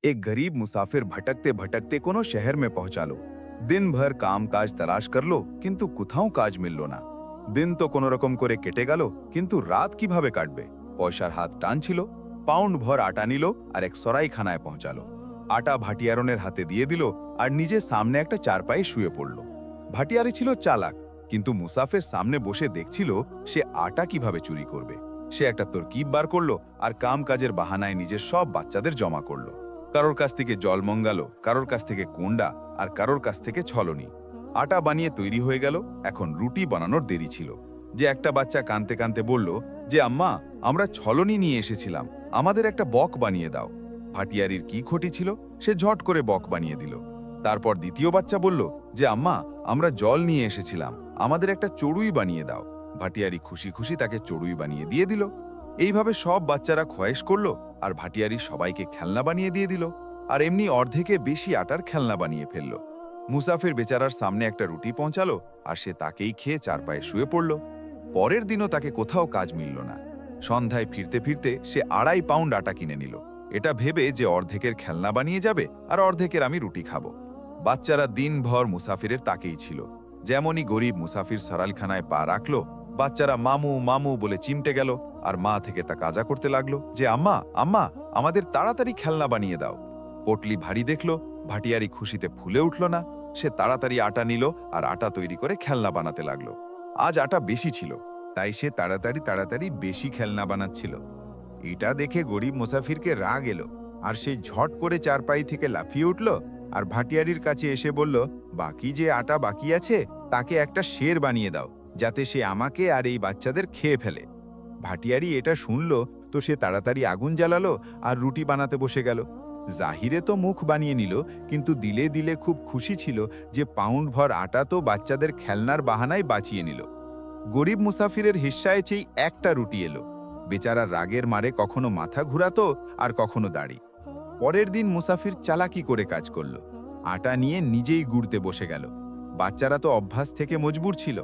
एक गरीब मुसाफिर भटकते भटकते कोनो शहर में पहुंचा लो। दिन भर काम काज तलाश कर लो किंतु কোথাও কাজ মিলল না। দিন তো কোনো রকম করে কেটে গেল, কিন্তু রাত কিভাবে কাটবে? পয়সার হাত টানছিল, পাউন্ড ভর আটা নিল আর এক সরাইখানায় পৌঁছালো। আটা ভাটিয়ারনের হাতে দিয়ে দিল আর নিজে সামনে একটা চারপায়ে শুয়ে পড়ল। ভাটিয়ারি ছিল চালাক, কিন্তু মুসাফির সামনে বসে দেখছিল সে আটা কিভাবে চুরি করবে। সে একটা তরকিব বার করলো আর কাম কাজের বাহানায় নিজের সব বাচ্চাদের জমা করলো। কারোর কাছ থেকে জল মঙ্গালো, কারোর কাছ থেকে কোন্ডা আর কারোর কাছ থেকে ছলনি। আটা বানিয়ে তৈরি হয়ে গেল। এখন রুটি বানানোর দেরি ছিল। যে একটা বাচ্চা কাঁদতে কাঁদতে বলল যে আম্মা, আমরা ছলনি নিয়ে এসেছিলাম, আমাদের একটা বক বানিয়ে দাও। ভাটিয়ারির কি ক্ষতি ছিল, সে ঝট করে বক বানিয়ে দিল। তারপর দ্বিতীয় বাচ্চা বলল যে আম্মা, আমরা জল নিয়ে এসেছিলাম, আমাদের একটা চড়ুই বানিয়ে দাও। ভাটিয়ারি খুশি খুশি তাকে চড়ুই বানিয়ে দিয়ে দিল। এইভাবে সব বাচ্চারা খয়েশ করলো আর ভাটিয়ারি সবাইকে খেলনা বানিয়ে দিয়ে দিল। আর এমনি অর্ধেকে বেশি আটার খেলনা বানিয়ে ফেলল। মুসাফির বেচারার সামনে একটা রুটি পৌঁছালো আর সে তাকেই খেয়ে চারপায়ে শুয়ে পড়ল। পরের দিনও তাকে কোথাও কাজ মিলল না। সন্ধ্যায় ফিরতে ফিরতে সে 2.5 পাউন্ড আটা কিনে নিল, এটা ভেবে যে অর্ধেকের খেলনা বানিয়ে যাবে আর অর্ধেকের আমি রুটি খাবো। বাচ্চারা দিনভর মুসাফিরের তাকেই ছিল। যেমনই গরিব মুসাফির সারালখানায় পা রাখলো, বাচ্চারা মামু মামু বলে চিমটে গেল আর মা থেকে তা কাজা করতে লাগলো যে আম্মা আম্মা, আমাদের তাড়াতাড়ি খেলনা বানিয়ে দাও। পটলি ভারী দেখলো, ভাটিয়ারি খুশিতে ফুলে উঠল না। সে তাড়াতাড়ি আটা নিল আর আটা তৈরি করে খেলনা বানাতে লাগলো। আজ আটা বেশি ছিল, তাই সে তাড়াতাড়ি বেশি খেলনা বানাচ্ছিল। এটা দেখে গরিব মুসাফিরকে রাগ এলো আর সে ঝট করে চারপাই থেকে লাফিয়ে উঠল আর ভাটিয়ারির কাছে এসে বলল, বাকি যে আটা বাকি আছে তাকে একটা শের বানিয়ে দাও, যাতে সে আমাকে আর এই বাচ্চাদের খেয়ে ফেলে। ভাটিয়ারি এটা শুনল তো সে তাড়াতাড়ি আগুন জ্বালালো আর রুটি বানাতে বসে গেল। জাহিরে তো মুখ বানিয়ে নিল, কিন্তু দিলে দিলে খুব খুশি ছিল যে পাউন্ড ভর আটা তো বাচ্চাদের খেলনার বাহানায় বাঁচিয়ে নিল। গরিব মুসাফিরের হিস্সায় চেয়ে একটা রুটি এলো। বেচারার রাগের মারে কখনো মাথা ঘুরাতো আর কখনো দাড়ি। পরের দিন মুসাফির চালাকি করে কাজ করল, আটা নিয়ে নিজেই গুড়তে বসে গেল। বাচ্চারা তো অভ্যাস থেকে মজবুর ছিল।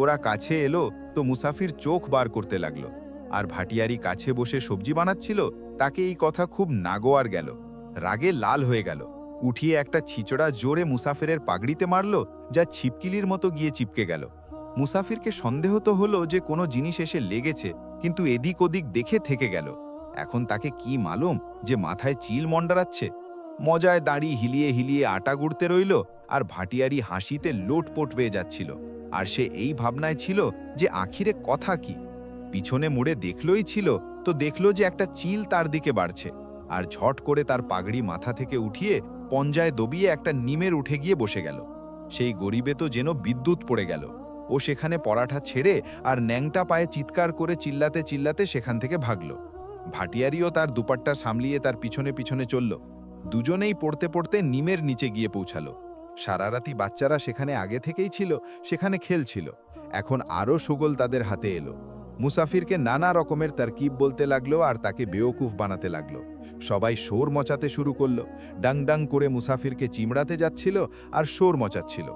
ওরা কাছে এলো তো মুসাফির চোখ বার করতে লাগলো। আর ভাটিয়ারি কাছে বসে সবজি বানাচ্ছিল, তাকে এই কথা খুব নাগোয়ার গেল। রাগে লাল হয়ে গেল, উঠিয়ে একটা ছিচড়া জোরে মুসাফিরের পাগড়িতে মারল, যা ছিপকিলির মতো গিয়ে চিপকে গেল। মুসাফিরকে সন্দেহ তো হলো যে কোনো জিনিস এসে লেগেছে, কিন্তু এদিক ওদিক দেখে থেকে গেল। এখন তাকে কি মালুম যে মাথায় চিল মন্ডারাচ্ছে। মজায় দাঁড়ি হিলিয়ে হিলিয়ে আটা গুড়তে রইল আর ভাটিয়ারি হাসিতে লোটপোট পেয়ে যাচ্ছিল। আর সে এই ভাবনায় ছিল যে আখিরে কথা কি। পিছনে মুড়ে দেখলই ছিল তো দেখলো যে একটা চিল তার দিকে বাড়ছে, আর ঝট করে তার পাগড়ি মাথা থেকে উঠিয়ে পঞ্জায় দবিয়ে একটা নিমের উঠে গিয়ে বসে গেল। সেই গরিবে তো যেন বিদ্যুৎ পড়ে গেল। ও সেখানে পরাঠা ছেড়ে আর ন্যাংটা পায়ে চিৎকার করে চিল্লাতে চিল্লাতে সেখান থেকে ভাগল। ভাটিয়ারিও তার দুপাট্টা সামলিয়ে তার পিছনে পিছনে চলল। দুজনেই পড়তে পড়তে নিমের নিচে গিয়ে পৌঁছালো। সারারাতি বাচ্চারা সেখানে আগে থেকেই ছিল, সেখানে খেলছিল। এখন আরও সুগোল তাদের হাতে এলো। মুসাফিরকে নানা রকমের তারকিব বলতে লাগলো আর তাকে বেওকুফ বানাতে লাগলো। সবাই শোর মচাতে শুরু করলো। ডাং ডাং করে মুসাফিরকে চিমড়াতে যাচ্ছিল আর শোর মচাচ্ছিল।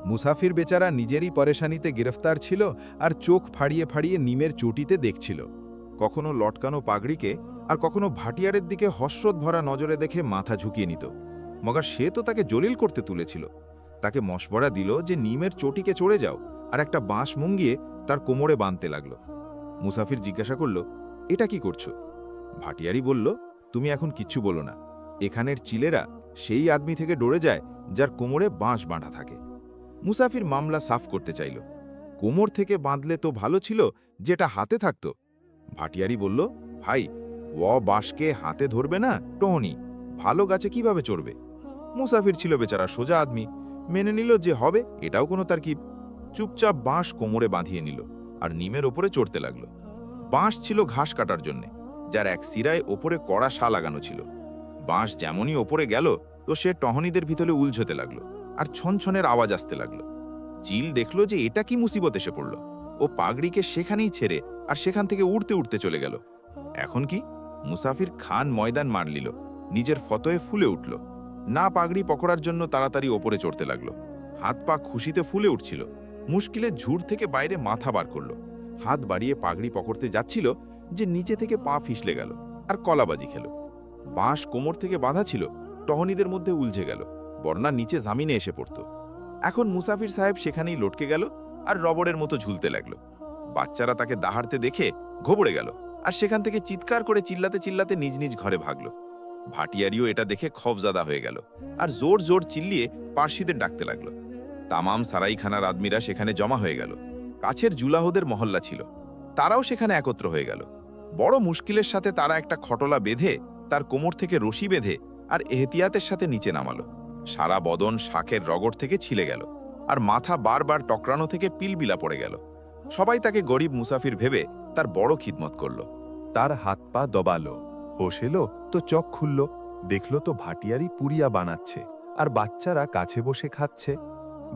মুসাফির বেচারা নিজেরই পরেশানিতে গ্রেফতার ছিল আর চোখ ফাড়িয়ে ফাড়িয়ে নিমের চটিতে দেখছিল। কখনো লটকানো পাগড়িকে আর কখনো ভাটিয়ারের দিকে হস্রত ভরা নজরে দেখে মাথা ঝুঁকিয়ে নিত। মগার সে তো তাকে জলিল করতে তুলেছিল। তাকে মশবরা দিল যে নিমের চটিকে চড়ে যাও আর একটা বাঁশ মুঙ্গিয়ে তার কোমরে বাঁধতে লাগলো। মুসাফির জিজ্ঞাসা করল, এটা কি করছো? ভাটিয়ারি বলল, তুমি এখন কিচ্ছু বলো না। এখানের চিলেরা সেই আদমি থেকে ডরে যায় যার কোমরে বাঁশ বাঁধা থাকে। মুসাফির মামলা সাফ করতে চাইল। কোমর থেকে বাঁধলে তো ভালো ছিল, যেটা হাতে থাকতো। ভাটিয়ারি বলল, ভাই, বাঁশকে হাতে ধরবে না টহনি, ভালো গাছে কিভাবে চড়বে? মুসাফির ছিল বেচারা সোজা আদমি, মেনে নিল যে হবে, এটাও কোনো তারকিব। চুপচাপ বাঁশ কোমরে বাঁধিয়ে নিল আর নিমের ওপরে চড়তে লাগলো। বাঁশ ছিল ঘাস কাটার জন্যে, যার এক সিরায় ওপরে কড়া শা লাগানো ছিল। বাঁশ যেমনই ওপরে গেল তো সে টহনিদের ভিতরে উলঝতে লাগলো আর ছনছনের আওয়াজ আসতে লাগলো। চিল দেখলো যে এটা কি মুসিবত এসে পড়ল। ও পাগড়িকে সেখানেই ছেড়ে আর সেখান থেকে উড়তে উড়তে চলে গেল। এখন কি? মুসাফির খান ময়দান মারলিল, নিজের ফতোয়ে ফুলে উঠল। না পাগড়ি পকড়ার জন্য তাড়াতাড়ি ওপরে চড়তে লাগলো। হাত পা খুশিতে ফুলে উঠছিল। মুশকিলে ঝুড় থেকে বাইরে মাথা বার করল। হাত বাড়িয়ে পাগড়ি পকড়তে যাচ্ছিল যে নিচে থেকে পা ফিসলে গেল আর কলাবাজি খেল। বাঁশ কোমর থেকে বাঁধা ছিল, টহনিদের মধ্যে উলঝে গেল। বর্ণা নিচে জামিনে এসে পড়ত। এখন মুসাফির সাহেব সেখানেই লটকে গেল আর রবরের মতো ঝুলতে লাগলো। বাচ্চারা তাকে দাহাড়তে দেখে ঘোবড়ে গেল আর সেখান থেকে চিৎকার করে চিল্লাতে চিল্লাতে নিজ নিজ ঘরে ভাগল। ভাটিয়ারিও এটা দেখে খফজাদা হয়ে গেল আর জোর জোর চিল্লিয়ে পার্সিদের ডাকতে লাগলো। তামাম সারাইখানার আদমিরা সেখানে জমা হয়ে গেল। কাছের জুলাহদের মহল্লা ছিল, তারাও সেখানে একত্র হয়ে গেল। বড় মুশকিলের সাথে তারা একটা খটলা বেঁধে তার কোমর থেকে রশি বেঁধে আর এহতিয়াতের সাথে নিচে নামালো। সারা বদন শাকের রগড় থেকে ছিলে গেল আর মাথা বারবার টকরানো থেকে পিলবিলা পড়ে গেল। সবাই তাকে গরিব মুসাফির ভেবে তার বড় খিদমত করল। তার হাত পা দবালো, হোশ এলো তো চোখ খুলল, দেখল তো ভাটিয়ারি পুরিয়া বানাচ্ছে আর বাচ্চারা কাছে বসে খাচ্ছে।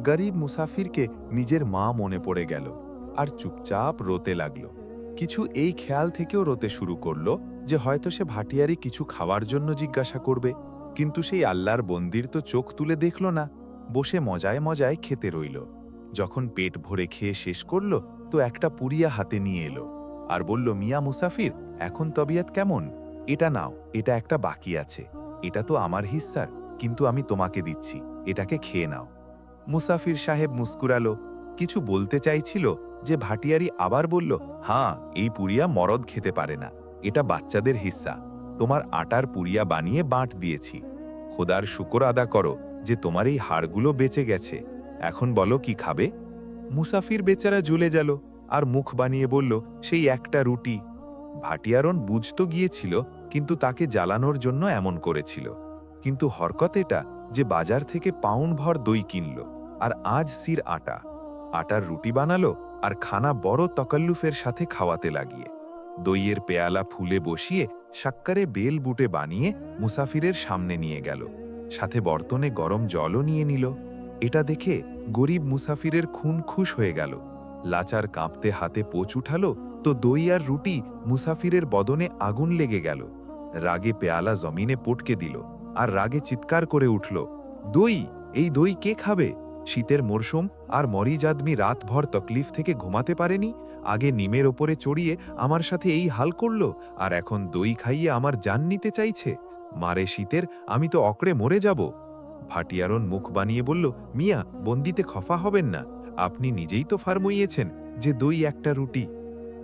গরিব মুসাফিরকে নিজের মা মনে পড়ে গেল আর চুপচাপ রোতে লাগলো। কিছু এই খেয়াল থেকেও রোতে শুরু করলো যে হয়তো সে ভাটিয়ারি কিছু খাওয়ার জন্য জিজ্ঞাসা করবে, কিন্তু সেই আল্লাহর বন্দির তো চোখ তুলে দেখল না, বসে মজায় মজায় খেতে রইল। যখন পেট ভরে খেয়ে শেষ করল তো একটা পুরিয়া হাতে নিয়ে এলো আর বলল, মিয়া মুসাফির, এখন তবিয়ত কেমন? এটা নাও, এটা একটা বাকি আছে, এটা তো আমার হিস্সার, কিন্তু আমি তোমাকে দিচ্ছি, এটাকে খেয়ে নাও। মুসাফির সাহেব মুস্কুরালো, কিছু বলতে চাইছিল যে ভাটিয়ারি আবার বলল, হ্যাঁ, এই পুরিয়া মরদ খেতে পারে না, এটা বাচ্চাদের হিস্সা, তোমার আটার পুরিয়া বানিয়ে বাঁট দিয়েছি, খোদার শুকর আদা করো যে তোমার এই হাড়গুলো বেঁচে গেছে। এখন বলো কি খাবে? মুসাফির বেচারা জ্বলে গেল আর মুখ বানিয়ে বলল, সেই একটা রুটি। ভাটিয়ারন বুঝতো গিয়েছিল, কিন্তু তাকে জ্বালানোর জন্য এমন করেছিল। কিন্তু হরকত এটা যে বাজার থেকে পাউন্ড ভর দই কিনল আর আজ সির আটার রুটি বানালো আর খানা বড় তকল্লুফের সাথে খাওয়াতে লাগিয়ে দইয়ের পেয়ালা ফুলে বসিয়ে সাক্কারে বেল বুটে বানিয়ে মুসাফিরের সামনে নিয়ে গেল, সাথে বর্তনে গরম জলও নিয়ে নিল। এটা দেখে গরিব মুসাফিরের খুন খুশ হয়ে গেল। লাচার কাঁপতে হাতে পোচ উঠালো তো দই আর রুটি মুসাফিরের বদনে আগুন লেগে গেল। রাগে পেয়ালা জমিনে পটকে দিল আর রাগে চিৎকার করে উঠল, দই, এই দই কে খাবে? শীতের মরশুম আর মরিজ আদমি রাতভর তকলিফ থেকে ঘুমাতে পারেনি, আগে নিমের ওপরে চড়িয়ে আমার সাথে এই হাল করল, আর এখন দই খাইয়ে আমার জান নিতে চাইছে। মারে শীতের, আমি তো অকড়ে মরে যাব। ভাটিয়ারন মুখ বানিয়ে বলল, মিয়া, বন্দিতে খফা হবেন না, আপনি নিজেই তো ফার্মইয়েছেন যে দই একটা রুটি।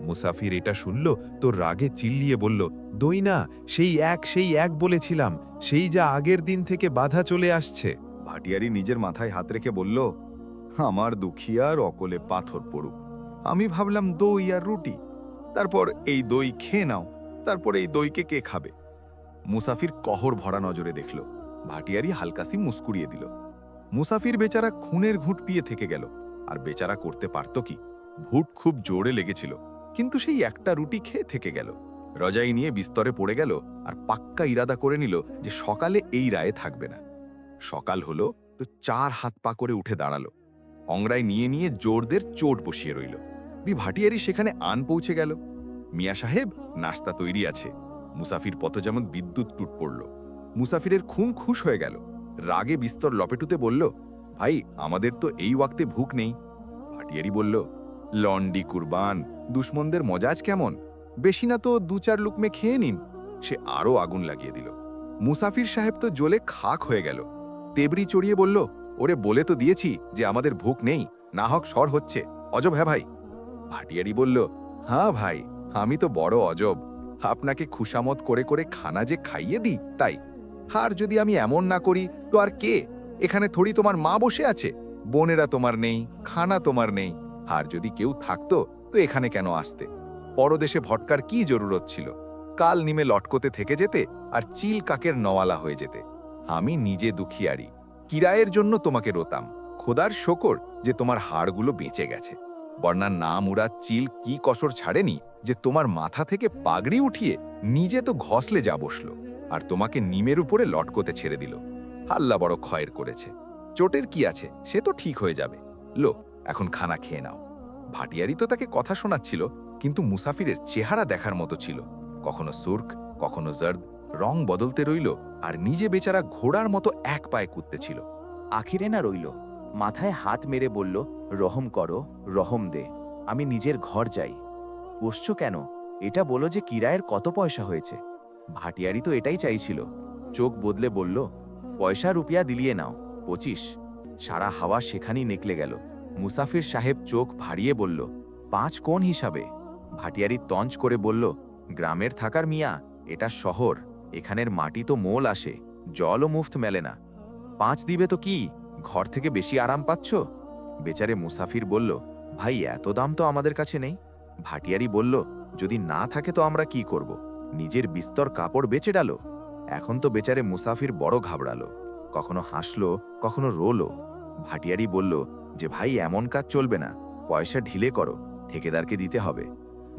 মুসাফির এটা শুনল তো রাগে চিল্লিয়ে বলল, দই না, সেই এক বলেছিলাম, সেই যা আগের দিন থেকে বাধা চলে আসছে। ভাটিয়ারি নিজের মাথায় হাত রেখে বলল, আমার দুখিয়ার অকলে পাথর পড়ুক, আমি ভাবলাম দই আর রুটি, তারপর এই দই খেয়ে নাও, তারপর এই দইকে কে খাবে? মুসাফির কহর ভরা নজরে দেখল। ভাটিয়ারি হালকাসি মুস্কুরিয়ে দিল। মুসাফির বেচারা খুনের ঘুঁট পিয়ে থেকে গেল, আর বেচারা করতে পারত কি? ভুট খুব জোরে লেগেছিল, কিন্তু সেই একটা রুটি খেয়ে থেকে গেল। রজাই নিয়ে বিস্তরে পড়ে গেল আর পাক্কা ইরাদা করে নিল যে সকালে এই রায়ে থাকবে না। সকাল হলো তো 4 হাত পা করে উঠে দাঁড়ালো, অংরায় নিয়ে নিয়ে জোরদের চোট বসিয়ে রইল। ভাটিয়ারি সেখানে আন পৌঁছে গেল। মিয়া সাহেব, নাস্তা তৈরি আছে। মুসাফির পথ যেমন বিদ্যুৎ টুট পড়ল। মুসাফিরের খুন খুশ হয়ে গেল, রাগে বিস্তর লপেটুতে বলল, ভাই, আমাদের তো এই ওয়াক্তে ভুক নেই। ভাটিয়ারি বলল, লন্ডি কুরবান, দুশ্মনদের মজাজ কেমন, বেশি না তো 2-4 লুকমে খেয়ে নিন। সে আরও আগুন লাগিয়ে দিল। মুসাফির সাহেব তো জ্বলে খাক হয়ে গেল। তেবরি চড়িয়ে বলল, ওরে বলে তো দিয়েছি যে আমাদের ভুক নেই, না হক সর হচ্ছে, অজব হ্যাঁ ভাই। ভাটিয়ারি বলল, হ্যাঁ ভাই, আমি তো বড় অজব, আপনাকে খুশামত করে করে খানা যে খাইয়ে দিই তাই। আর যদি আমি এমন না করি তো আর কে? এখানে থোড়ি তোমার মা বসে আছে, বোনেরা তোমার নেই, খানা তোমার নেই। আর যদি কেউ থাকতো তো এখানে কেন আসতে? পরদেশে ভটকার কি জরুরত ছিল? কাল নিমে লটকতে থেকে যেতে আর চিল কাকের নওয়ালা হয়ে যেতে। আমি নিজে দুখিয়ারি, কিরায়ের জন্য তোমাকে রোতাম। খোদার শকর যে তোমার হাড়গুলো বেঁচে গেছে। বর্ণার নাম উড়া চিল কি কসর ছাড়েনি যে তোমার মাথা থেকে পাগড়ি উঠিয়ে নিজে তো ঘসলে যা বসলো, আর তোমাকে নিমের উপরে লটকতে ছেড়ে দিল। হাল্লা বড় ক্ষয়ের করেছে। চোটের কি আছে, সে তো ঠিক হয়ে যাবে। লো, এখন খানা খেয়ে নাও। ভাটিয়ারি তো তাকে কথা শোনাচ্ছিল, কিন্তু মুসাফিরের চেহারা দেখার মতো ছিল। কখনো সুর্খ, কখনো জর্দ, রং বদলতে রইল, আর নিজে বেচারা ঘোড়ার মতো এক পায়ে কুদতেছিল। আখিরে না রইল, মাথায় হাত মেরে বলল, রহম করো, রহম দে, আমি নিজের ঘর যাই। বসছো কেন? এটা বলো যে কিরায়ের কত পয়সা হয়েছে। ভাটিয়ারি তো এটাই চাইছিল। চোখ বদলে বলল, পয়সা রুপিয়া দিলিয়ে নাও 25। সারা হাওয়া সেখানেই নিকলে গেল। মুসাফির সাহেব চোখ ভারিয়ে বলল, 5 কোন হিসাবে? ভাটিয়ারি তঞ্চ করে বলল, গ্রামের থাকার মিয়া, এটা শহর, এখানের মাটি তো মোল আসে, জলও মুফত মেলে না। 5 দিবে তো কি, ঘর থেকে বেশি আরাম পাচ্ছ? বেচারে মুসাফির বলল, ভাই এত দাম তো আমাদের কাছে নেই। ভাটিয়ারি বলল, যদি না থাকে তো আমরা কি করব? নিজের বিস্তর কাপড় বেচে ডালো। এখন তো বেচারে মুসাফির বড় ঘাবড়ালো, কখনো হাসলো কখনো রোলো। ভাটিয়ারি বলল যে, ভাই এমন কাজ চলবে না, পয়সা ঢিলে করো, ঠিকাদারকে দিতে হবে।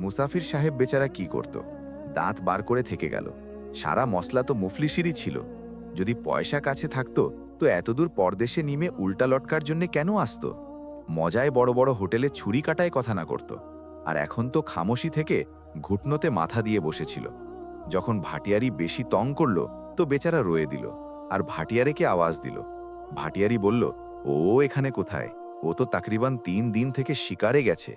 মুসাফির সাহেব বেচারা কি করত, দাঁত বার করে থেকে গেল। সারা মশলা তো মুফলিসিরই ছিল, যদি পয়সা কাছে থাকতো তো এতদূর পরদেশে নিমে উল্টা লটকার জন্য কেন আসতো? মজায় বড় বড় হোটেলে ছুরি কাটায় কথা না করত। আর এখন তো খামোশি থেকে ঘুটনোতে মাথা দিয়ে বসেছিল। যখন ভাটিয়ারি বেশি তং করল তো বেচারা রয়ে দিল, আর ভাটিয়ারিকে আওয়াজ দিল। ভাটিয়ারি বলল, ও এখানে কোথায়? ও তো তাকরিবান 3 দিন থেকে শিকারে গেছে।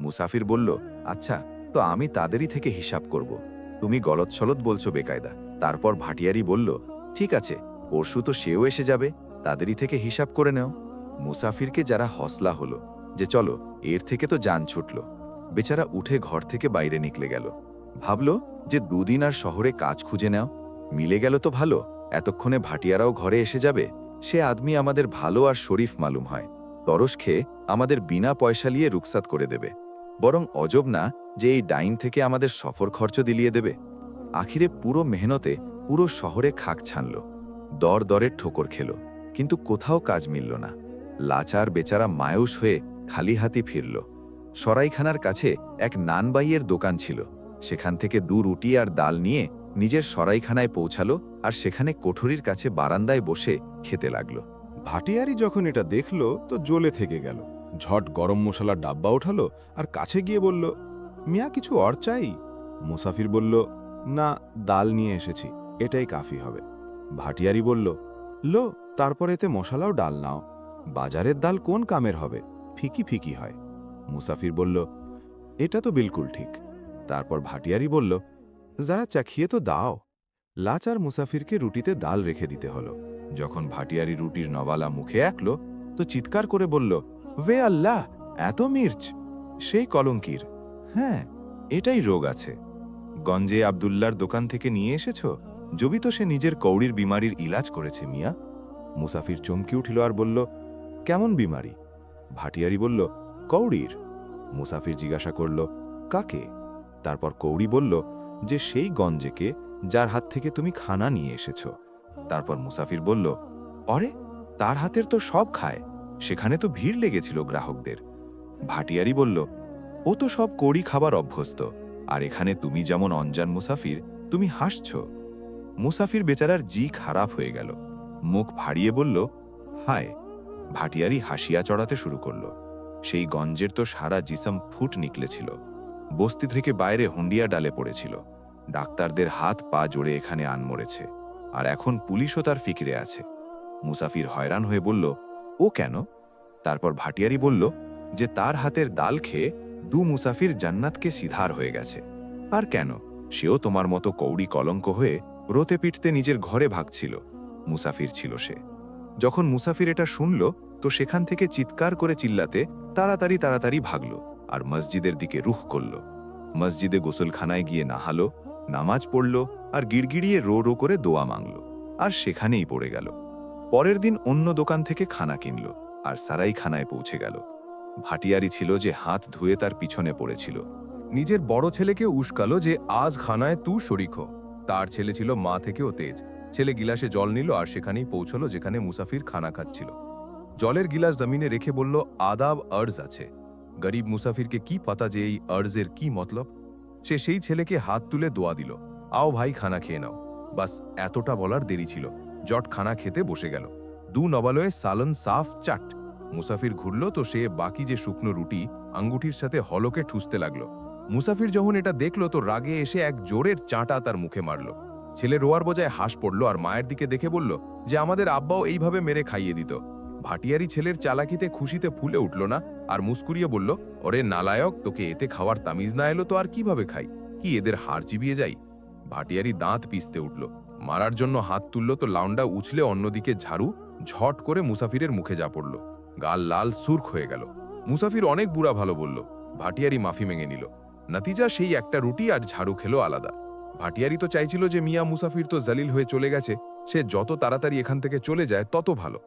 মুসাফির বলল, আচ্ছা, তো আমি তাদেরই থেকে হিসাব করব। তুমি গলতসলত বলছো বেকায়দা। তারপর ভাটিয়ারি বলল, ঠিক আছে, পরশু তো সেও এসে যাবে, তাদেরই থেকে হিসাব করে নাও। মুসাফিরকে যারা হসলা হলো যে চলো, এর থেকে তো জান ছুটল। বেচারা উঠে ঘর থেকে বাইরে নিকলে গেল। ভাবল যে 2 দিন আর শহরে কাজ খুঁজে নাও, মিলে গেল তো ভালো, এতক্ষণে ভাটিয়ারাও ঘরে এসে যাবে। সে আদমি আমাদের ভালো আর শরীফ মালুম হয়, তরস খেয়ে আমাদের বিনা পয়সা নিয়ে রুকসাত করে দেবে। বরং অজব না যে এই ডাইন থেকে আমাদের সফর খরচ দিলিয়ে দেবে। আখিরে পুরো মেহনতে পুরো শহরে খাক ছানল, দর দরের ঠোকর খেল, কিন্তু কোথাও কাজ মিলল না। লাচার বেচারা মায়ুস হয়ে খালি হাতি ফিরল। সরাইখানার কাছে এক নানবাইয়ের দোকান ছিল, সেখান থেকে 2 রুটি আর ডাল নিয়ে নিজের সরাইখানায় পৌঁছালো, আর সেখানে কোঠরির কাছে বারান্দায় বসে খেতে লাগলো। ভাটিয়ারি যখন এটা দেখল তো জ্বলে থেকে গেল। ঝট গরম মশলার ডাব্বা ওঠালো আর কাছে গিয়ে বলল, মিয়া কিছু অর চাই? মুসাফির বলল, না, ডাল নিয়ে এসেছি, এটাই কাফি হবে। ভাটিয়ারি বলল, লো, তারপর এতে মশলাও ডাল নাও, বাজারের ডাল কোন কামের হবে, ফিকি ফিকি হয়। মুসাফির বলল, এটা তো বিলকুল ঠিক। তারপর ভাটিয়ারি বলল, যারা চাখিয়ে তো দাও। লাচার মুসাফিরকে রুটিতে ডাল রেখে দিতে হলো। যখন ভাটিয়ারি রুটির নবালা মুখে আঁকল তো চিৎকার করে বলল, ওয়ে আল্লাহ, এত মির্চ! সেই কলঙ্কির। হ্যাঁ, এটাই রোগ আছে। গঞ্জে আবদুল্লার দোকান থেকে নিয়ে এসেছ, জবি তো সে নিজের কৌড়ির বিমারির ইলাজ করেছে মিয়া। মুসাফির চমকে উঠিল আর বলল, কেমন বিমারি? ভাটিয়ারি বলল, কৌড়ির। মুসাফির জিজ্ঞাসা করল, কাকে? তারপর কৌড়ি বলল যে সেই গঞ্জেকে যার হাত থেকে তুমি খানা নিয়ে এসেছ। তারপর মুসাফির বলল, অরে, তার হাতের তো সব খায়, সেখানে তো ভিড় লেগেছিল গ্রাহকদের। ভাটিয়ারি বলল, ও তো সব কৌড়ি খাবার অভ্যস্ত, আর এখানে তুমি যেমন অনজান মুসাফির, তুমি হাসছ। মুসাফির বেচারার জি খারাপ হয়ে গেল, মুখ ভাড়িয়ে বলল, হায়। ভাটিয়ারি হাসিয়া চড়াতে শুরু করল। সেই গঞ্জের তো সারা জিসম ফুট নিকলেছিল, বস্তি থেকে বাইরে হুন্ডিয়া ডালে পড়েছিল। ডাক্তারদের হাত পা জোড়ে এখানে আন মরেছে, আর এখন পুলিশও তার ফিকিরে আছে। মুসাফির হয়রান হয়ে বলল, ও কেন? তারপর ভাটিয়ারি বলল যে তার হাতের ডাল খেয়ে 2 মুসাফির জান্নাতকে সিধার হয়ে গেছে। আর কেন, সেও তোমার মতো কৌড়ি কলঙ্ক হয়ে রোতে পিটতে নিজের ঘরে ভাগছিল। মুসাফির ছিল সে। যখন মুসাফির এটা শুনল তো সেখান থেকে চিৎকার করে চিল্লাতে তাড়াতাড়ি তাড়াতাড়ি ভাগল আর মসজিদের দিকে রুখ করল। মসজিদে গোসলখানায় গিয়ে নাহালো, নামাজ পড়ল আর গিড়গিড়িয়ে রো রো করে দোয়া মাংল, আর সেখানেই পড়ে গেল। পরের দিন অন্য দোকান থেকে খানা কিনল আর সারাইখানায় পৌঁছে গেল। ভাটিয়ারি ছিল যে হাত ধুয়ে তার পিছনে পড়েছিল। নিজের বড় ছেলেকে উস্কালো যে আজ খানায় তু শরিক হো। তার ছেলে ছিল মা থেকেও তেজ। ছেলে গিলাসে জল নিল আর সেখানেই পৌঁছলো যেখানে মুসাফির খানা খাচ্ছিল। জলের গিলাস জমিনে রেখে বলল, আদাব আর্জ আছে। গরিব মুসাফিরকে কি পাতা যে এই আর্জের কি মতলব। সে সেই ছেলেকে হাত তুলে দোয়া দিল, আও ভাই, খানা খেয়ে নাও। বাস এতটা বলার দেরি ছিল, জট খানা খেতে বসে গেল। 2 নবালয়ে সালন সাফ চাট। মুসাফির ঘুরল তো সে বাকি যে শুকনো রুটি আঙ্গুঠির সাথে হলকে ঠুসতে লাগলো। মুসাফির যখন এটা দেখলো তো রাগে এসে এক জোরের চাঁটা তার মুখে মারল। ছেলে রোয়ার বজায় হাস পড়ল আর মায়ের দিকে দেখে বলল যে আমাদের আব্বাও এইভাবে মেরে খাইয়ে দিত। ভাটিয়ারি ছেলের চালাকিতে খুশিতে ফুলে উঠল না আর মুস্কুরিয়ে বলল, ওরে নালায়ক, তোকে এতে খাওয়ার তামিজ না এলো তো আর কিভাবে খাই? কি এদের হাড় চিবিয়ে যাই? ভাটিয়ারি দাঁত পিষতে উঠল, মারার জন্য হাত তুলল তো লাউন্ডা উছলে অন্যদিকে ঝাড়ু ঝট করে মুসাফিরের মুখে যা পড়ল। গাল লাল সুর্খ হয়ে গেল। মুসাফির অনেক বুড়া ভালো বলল। ভাটিয়ারি মাফি মেঙে নিল। নতিজা সেই একটা রুটি আর ঝাড়ু খেলো আলাদা। ভাটিয়ারি তো চাইছিল যে মিয়া মুসাফির তো জালিল হয়ে চলে গেছে, সে যত তাড়াতাড়ি এখান থেকে চলে যায় তত ভালো।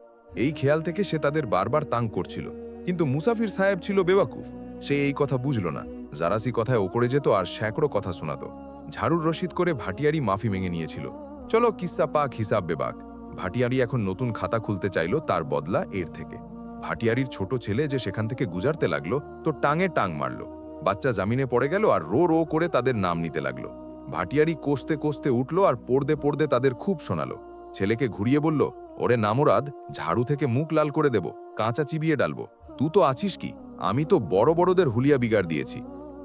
এই খেয়াল থেকে সে তাদের বারবার তাং করছিল। কিন্তু মুসাফির সাহেব ছিল বেওয়াকুফ, সে এই কথা বুঝল না। জারাসি কথায় ওকড়ে যেত আর স্যাঁকড়ো কথা শোনাতো। ঝাড়ুর রসিদ করে ভাটিয়ারি মাফি মেঙে নিয়েছিল। চলো কিস্সা পাক হিসাব বেবাক। ভাটিয়ারি এখন নতুন খাতা খুলতে চাইল তার বদলা এর থেকে। ভাটিয়ারির ছোট ছেলে যে সেখান থেকে গুজারতে লাগলো তো টাঙে টাং মারল। বাচ্চা জামিনে পড়ে গেল আর রো রো করে তাদের নাম নিতে লাগলো। ভাটিয়ারি কষতে কষতে উঠল আর পড়তে পড়তে তাদের খুব শোনালো। ছেলেকে ঘুরিয়ে বলল, ওরে নামরাদ, ঝাড়ু থেকে মুখ লাল করে দেব, কাঁচা চিবিয়ে ডালবো। তুই তো আছিস কি? আমি তো বড় বড়দের হুলিয়া বিগাড় দিয়েছি।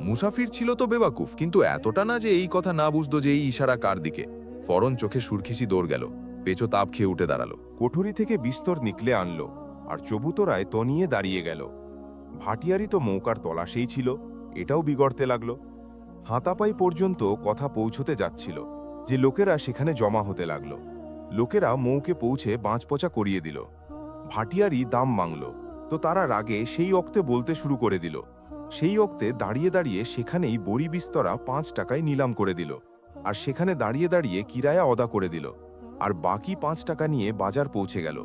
মুসাফির ছিল তো বেবাকুফ, কিন্তু এতটা না যে এই কথা না বুঝতো যে এই ইশারা কার দিকে। ফরন চোখে সুরখিসি দৌড় গেল। পেঁচো তাপ খেয়ে উঠে দাঁড়ালো। কোঠরি থেকে বিস্তর নিকলে আনলো আর চবুতরায় তনিয়ে দাঁড়িয়ে গেল। ভাটিয়ারি তো মৌকার তলাশেই ছিল, এটাও বিগড়তে লাগলো। হাতাপাই পর্যন্ত কথা পৌঁছতে যাচ্ছিল যে লোকেরা সেখানে জমা হতে লাগলো। লোকেরা মৌকে পৌঁছে বাঁচপচা করিয়ে দিল। ভাটিয়ারি দাম মাংল তো তারা রাগে সেই অক্তে বলতে শুরু করে দিল। সেই অক্তে দাঁড়িয়ে দাঁড়িয়ে সেখানেই বড়ি বিস্তরা 5 টাকায় নিলাম করে দিল, আর সেখানে দাঁড়িয়ে দাঁড়িয়ে কিরায়া অদা করে দিল, আর বাকি 5 টাকা নিয়ে বাজার পৌঁছে গেল।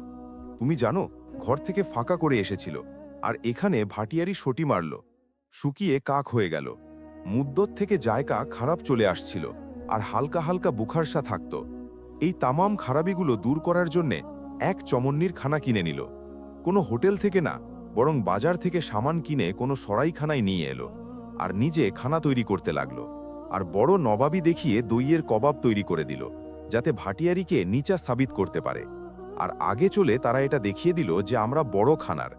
তুমি জানো, ঘর থেকে ফাঁকা করে এসেছিল, আর এখানে ভাটিয়ারি সটি মারল। শুকিয়ে কাক হয়ে গেল। মুদ্দত থেকে জায়গা খারাপ চলে আসছিল, আর হালকা হালকা বুখারসা থাকত। এই তামাম খারাপিগুলো দূর করার জন্যে এক চমন্নির খানা কিনে নিল। কোনো হোটেল থেকে না, বরং বাজার থেকে সামান কিনে কোনো সরাইখানায় নিয়ে এলো, আর নিজে খানা তৈরি করতে লাগলো। আর বড় নবাবি দেখিয়ে দইয়ের কবাব তৈরি করে দিল, যাতে ভাটিয়ারিকে নিচা সাবিত করতে পারে। আর আগে চলে তারা এটা দেখিয়ে দিল যে আমরা বড় খানার।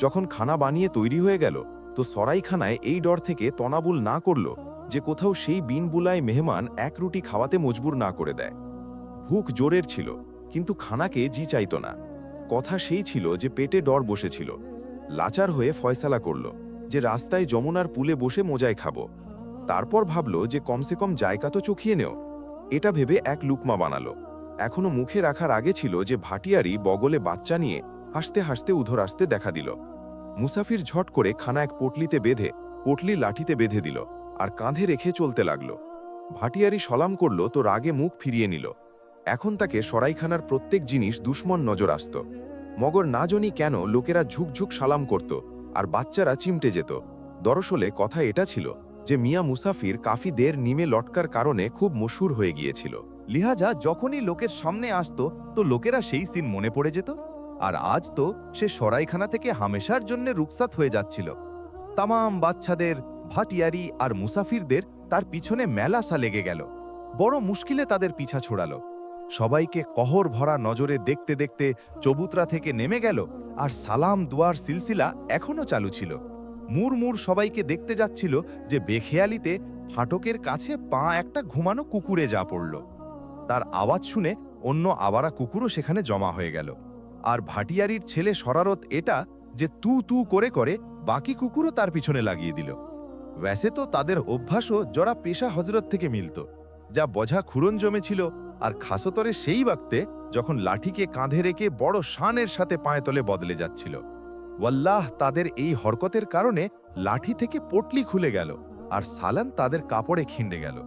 যখন খানা বানিয়ে তৈরি হয়ে গেল তো সরাইখানায় এই ডর থেকে তনাবুল না করল যে কোথাও সেই বিন বুলায় মেহমান এক রুটি খাওয়াতে মজবুর না করে দেয়। ভুখ জোরের ছিল, কিন্তু খানাকে জি চাইত না। কথা সেই ছিল যে পেটে ডর বসেছিল। লাচার হয়ে ফয়সালা করল যে রাস্তায় যমুনার পুলে বসে মোজায় খাবো। তারপর ভাবল যে কমসে কম জায়গা তো চখিয়ে নেও। এটা ভেবে এক লুকমা বানালো। এখনো মুখে রাখার আগে ছিল যে ভাটিয়ারি বগলে বাচ্চা নিয়ে হাসতে হাসতে উধর আসতে দেখা দিল। মুসাফির ঝট করে খানা এক পটলিতে বেঁধে পটলি লাঠিতে বেঁধে দিল আর কাঁধে রেখে চলতে লাগল। ভাটিয়ারি সলাম করল তো রাগে মুখ ফিরিয়ে নিল। এখন তাকে সরাইখানার প্রত্যেক জিনিস দুশ্মন নজর আসত। মগর না জানি কেন লোকেরা ঝুকঝুক সালাম করত আর বাচ্চারা চিমটে যেত। দরসলে কথা এটা ছিল যে মিয়া মুসাফির কাফিদের নিমে লটকার কারণে খুব মশহুর হয়ে গিয়েছিল। লিহাজা যখনই লোকের সামনে আসতো তো লোকেরা সেই সিন মনে পড়ে যেত। আর আজ তো সে সরাইখানা থেকে হামেশার জন্য রুকসাত হয়ে যাচ্ছিল। তামাম বাচ্চাদের, ভাটিয়ারি আর মুসাফিরদের তার পিছনে মেলাসা লেগে গেল। বড় মুশকিলে তাদের পিছা ছুড়ালো। সবাইকে কহর ভরা নজরে দেখতে দেখতে চবুতরা থেকে নেমে গেল, আর সালাম দুয়ার সিলসিলা এখনো চালু ছিল। মুর সবাইকে দেখতে যাচ্ছিল যে বেখেয়ালিতে ফাটকের কাছে পা একটা ঘুমানো কুকুরে যা পড়ল। তার আওয়াজ শুনে অন্য আবারা কুকুরও সেখানে জমা হয়ে গেল। আর ভাটিয়ারির ছেলে শরারত এটা যে তু তু করে করে বাকি কুকুরও তার পিছনে লাগিয়ে দিল। ব্যাসে তো তাদের অভ্যাসও জরা পেশা হজরত থেকে মিলত, যা বোঝা খুরন জমেছিল। আর খাসতরে সেই বাক্তে যখন লাঠিকে কাঁধে রেখে বড় শানের সাথে পায়ে তলে বদলে যাচ্ছিল। ওয়াল্লাহ, তাদের এই হরকতের কারণে লাঠি থেকে পটলি খুলে গেল আর সালান তাদের কাপড়ে খিন্ডে গেল।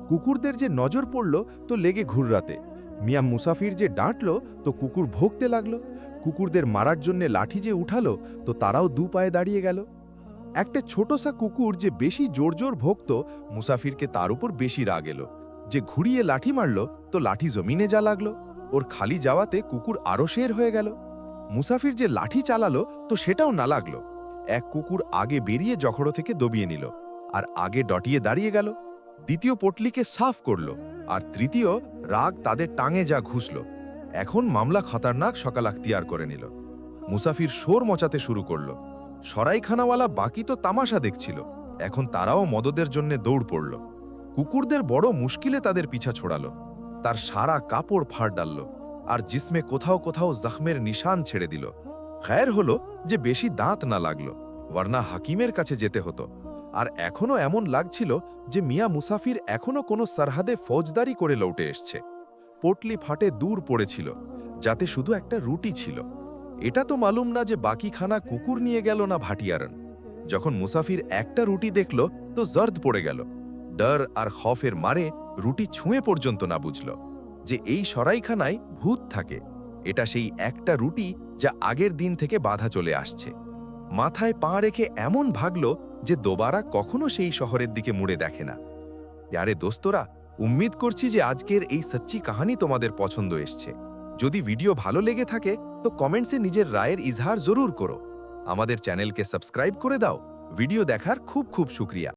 কুকুরদের যে নজর পড়ল তো লেগে ঘুররাতে। মিয়া মুসাফির যে ডাঁটল তো কুকুর ভোগতে লাগলো। কুকুরদের মারার জন্যে লাঠি যে উঠালো তো তারাও দু পায়ে দাঁড়িয়ে গেল। একটা ছোটসা কুকুর যে বেশি জোর জোর ভোগত, মুসাফিরকে তার উপর বেশি রাগ এলো। যে ঘুরিয়ে লাঠি মারল তো লাঠি জমিনে যা লাগলো। ওর খালি যাওয়াতে কুকুর আরো শের হয়ে গেল। মুসাফির যে লাঠি চালালো তো সেটাও না লাগলো। এক কুকুর আগে বেরিয়ে জখড়ো থেকে দবিয়ে নিল আর আগে ডটিয়ে দাঁড়িয়ে গেল। দ্বিতীয় পটলিকে সাফ করল, আর তৃতীয় রাগ তাদের টাঙে যা ঘুষল। এখন মামলা খতরনাক সকাল আখতিয়ার করে নিল। মুসাফির শোর মচাতে শুরু করল। সরাইখানাওয়ালা বাকি তো তামাশা দেখছিল, এখন তারাও মদদের জন্য দৌড় পড়ল। কুকুরদের বড় মুশকিলে তাদের পিছা ছোড়ালো। তার সারা কাপড় ফাড় ডালল আর জিসমে কোথাও কোথাও জখমের নিশান ছেড়ে দিল। খায়ের হলো যে বেশি দাঁত না লাগলো, ওয়ারনা হাকিমের কাছে যেতে হতো। আর এখনো এমন লাগছিল যে মিয়া মুসাফির এখনো কোনো সরহাদে ফৌজদারি করে লৌটে এসছে। পোটলি ফাটে দূর পড়েছিল, যাতে শুধু একটা রুটি ছিল। এটা তো মালুম না যে বাকি খানা কুকুর নিয়ে গেল না ভাটিয়ারন। যখন মুসাফির একটা রুটি দেখল তো জর্দ পড়ে গেল। ডর আর খফের মারে রুটি ছুঁয়ে পর্যন্ত না বুঝল যে এই সরাইখানায় ভূত থাকে। এটা সেই একটা রুটি যা আগের দিন থেকে বাধা চলে আসছে। মাথায় পা রেখে এমন ভাগল যে দোবারা কখনো সেই শহরের দিকে মুড়ে দেখে না। यारे দোস্তরা, উম্মিদ করছি যে আজকের এই সচ্চি কাহিনী তোমাদের পছন্দ এসছে। যদি ভিডিও ভালো লেগে থাকে তো কমেন্টসে নিজের রায়ের ইজহার জরুর করো। আমাদের চ্যানেলকে সাবস্ক্রাইব করে দাও। ভিডিও দেখার খুব খুব শুকরিয়া।